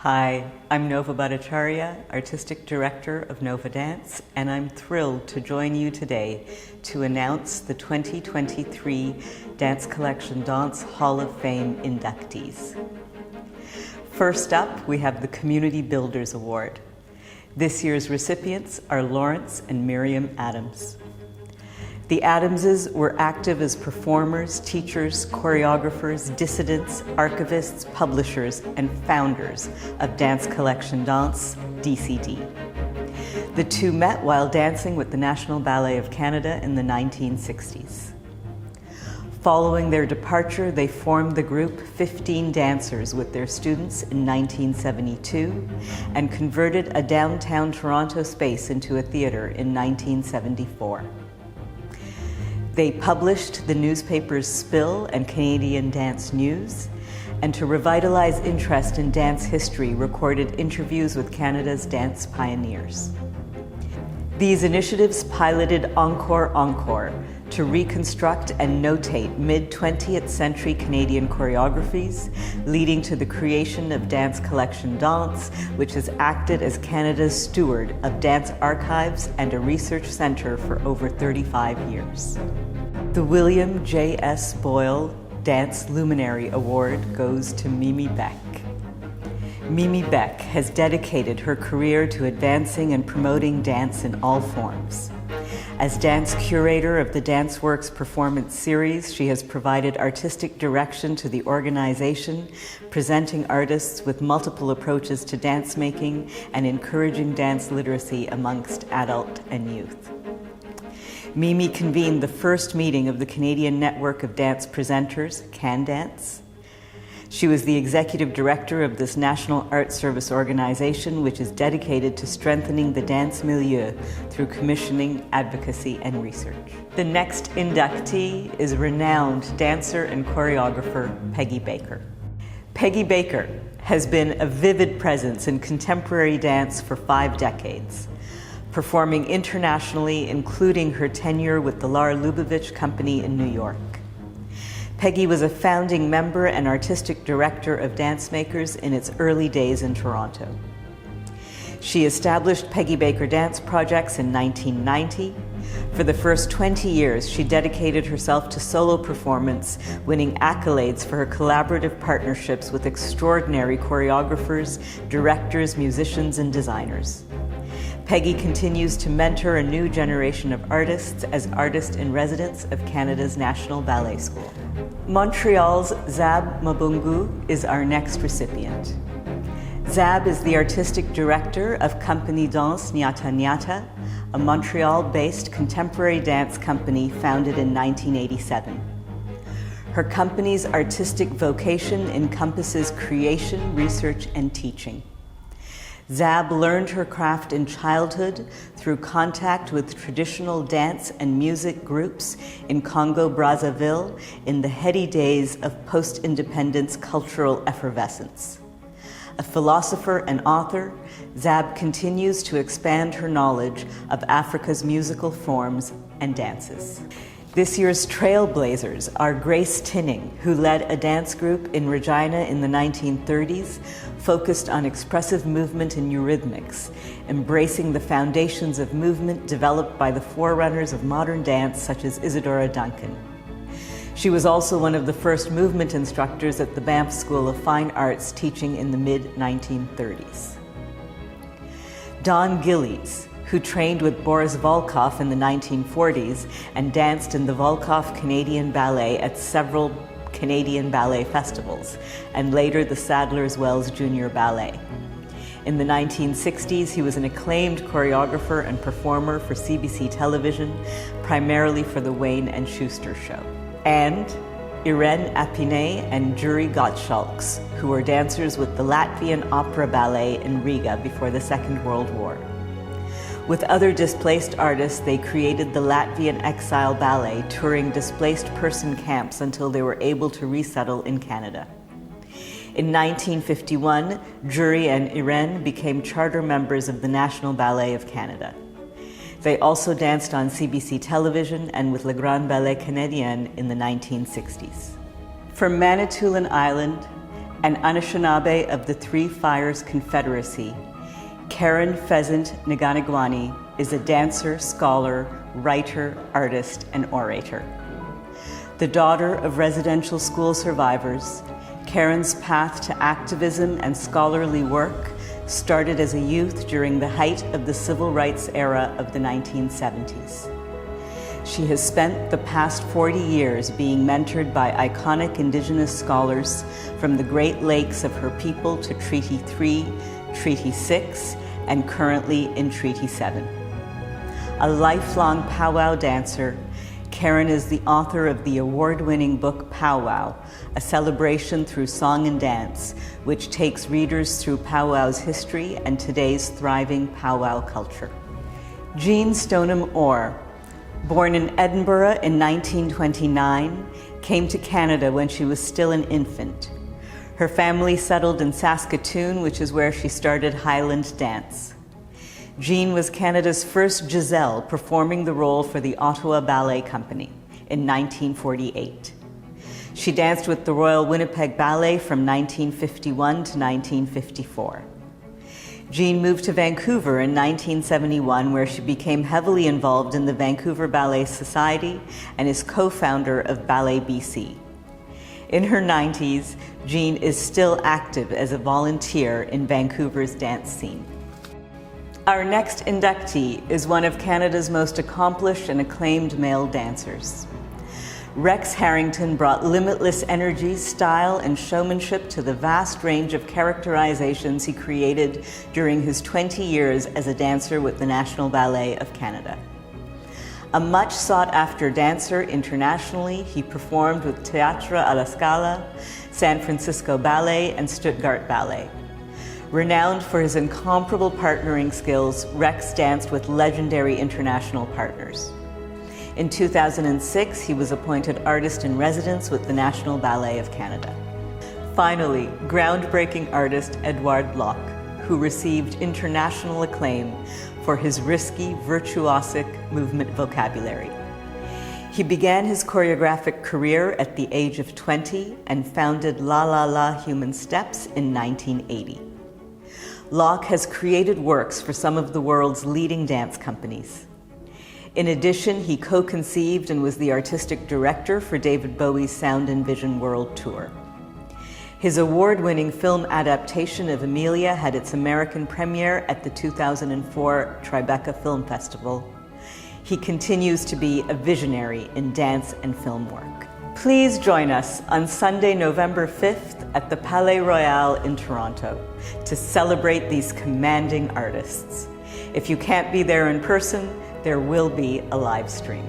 Hi, I'm Nova Bhattacharya, Artistic Director of Nova Dance, and I'm thrilled to join you today to announce the 2023 Dance Collection Danse Hall of Fame inductees. First up, we have the Community Builders Award. This year's recipients are Lawrence and Miriam Adams. The Adamses were active as performers, teachers, choreographers, dissidents, archivists, publishers, and founders of Dance Collection Danse, DCD. The two met while dancing with the National Ballet of Canada in the 1960s. Following their departure, they formed the group 15 Dancers with their students in 1972 and converted a downtown Toronto space into a theatre in 1974. They published the newspapers Spill and Canadian Dance News, and to revitalize interest in dance history, recorded interviews with Canada's dance pioneers. These initiatives piloted Encore Encore to reconstruct and notate mid-20th century Canadian choreographies, leading to the creation of Dance Collection Danse, which has acted as Canada's steward of dance archives and a research centre for over 35 years. The William J.S. Boyle Dance Luminary Award goes to Mimi Beck. Mimi Beck has dedicated her career to advancing and promoting dance in all forms. As dance curator of the Dance Works performance series, she has provided artistic direction to the organization, presenting artists with multiple approaches to dance making and encouraging dance literacy amongst adult and youth. Mimi convened the first meeting of the Canadian Network of Dance Presenters, CanDance. She was the executive director of this National Arts Service organization, which is dedicated to strengthening the dance milieu through commissioning, advocacy, and research. The next inductee is renowned dancer and choreographer Peggy Baker. Peggy Baker has been a vivid presence in contemporary dance for 5 decades, performing internationally, including her tenure with the Lar Lubavitch Company in New York. Peggy was a founding member and artistic director of Dance Makers in its early days in Toronto. She established Peggy Baker Dance Projects in 1990. For the first 20 years, she dedicated herself to solo performance, winning accolades for her collaborative partnerships with extraordinary choreographers, directors, musicians, and designers. Peggy continues to mentor a new generation of artists as artist-in-residence of Canada's National Ballet School. Montreal's Zab Mabungu is our next recipient. Zab is the artistic director of Compagnie Danse Nyata Nyata, a Montreal-based contemporary dance company founded in 1987. Her company's artistic vocation encompasses creation, research, and teaching. Zab learned her craft in childhood through contact with traditional dance and music groups in Congo-Brazzaville in the heady days of post-independence cultural effervescence. A philosopher and author, Zab continues to expand her knowledge of Africa's musical forms and dances. This year's Trailblazers are Grace Tinning, who led a dance group in Regina in the 1930s, focused on expressive movement and eurythmics, embracing the foundations of movement developed by the forerunners of modern dance such as Isadora Duncan. She was also one of the first movement instructors at the Banff School of Fine Arts, teaching in the mid-1930s. Don Gillies, who trained with Boris Volkoff in the 1940s and danced in the Volkoff Canadian Ballet at several Canadian ballet festivals, and later the Sadler's-Wells Junior Ballet. In the 1960s, he was an acclaimed choreographer and performer for CBC television, primarily for the Wayne and Schuster show. And Irene, Apinée, and Jury Gotshalks, who were dancers with the Latvian Opera Ballet in Riga before the Second World War. With other displaced artists, they created the Latvian Exile Ballet, touring displaced person camps until they were able to resettle in Canada. In 1951, Jury and Irene became charter members of the National Ballet of Canada. They also danced on CBC television and with Le Grand Ballet Canadien in the 1960s. From Manitoulin Island, an Anishinaabe of the Three Fires Confederacy, Karen Pheasant-Neganigwane is a dancer, scholar, writer, artist, and orator. The daughter of residential school survivors, Karen's path to activism and scholarly work started as a youth during the height of the civil rights era of the 1970s. She has spent the past 40 years being mentored by iconic Indigenous scholars from the Great Lakes of her people to Treaty 3, Treaty 6, and currently in Treaty 7. A lifelong powwow dancer, Karen is the author of the award-winning book Powwow, a celebration through song and dance, which takes readers through powwow's history and today's thriving powwow culture. Jean Stoneham Orr, born in Edinburgh in 1929, came to Canada when she was still an infant. Her family settled in Saskatoon, which is where she started Highland dance. Jean was Canada's first Giselle, performing the role for the Ottawa Ballet Company in 1948. She danced with the Royal Winnipeg Ballet from 1951 to 1954. Jean moved to Vancouver in 1971, where she became heavily involved in the Vancouver Ballet Society and is co-founder of Ballet BC. In her 90s, Jean is still active as a volunteer in Vancouver's dance scene. Our next inductee is one of Canada's most accomplished and acclaimed male dancers. Rex Harrington brought limitless energy, style, and showmanship to the vast range of characterizations he created during his 20 years as a dancer with the National Ballet of Canada. A much sought-after dancer internationally, he performed with Teatro alla Scala, San Francisco Ballet, and Stuttgart Ballet. Renowned for his incomparable partnering skills, Rex danced with legendary international partners. In 2006, he was appointed Artist in Residence with the National Ballet of Canada. Finally, groundbreaking artist Eduard Locke, who received international acclaim for his risky, virtuosic movement vocabulary. He began his choreographic career at the age of 20 and founded La La La Human Steps in 1980. Locke has created works for some of the world's leading dance companies. In addition, he co-conceived and was the artistic director for David Bowie's Sound and Vision World Tour. His award-winning film adaptation of Amelia had its American premiere at the 2004 Tribeca Film Festival. He continues to be a visionary in dance and film work. Please join us on Sunday, November 5th at the Palais Royal in Toronto to celebrate these commanding artists. If you can't be there in person, there will be a live stream.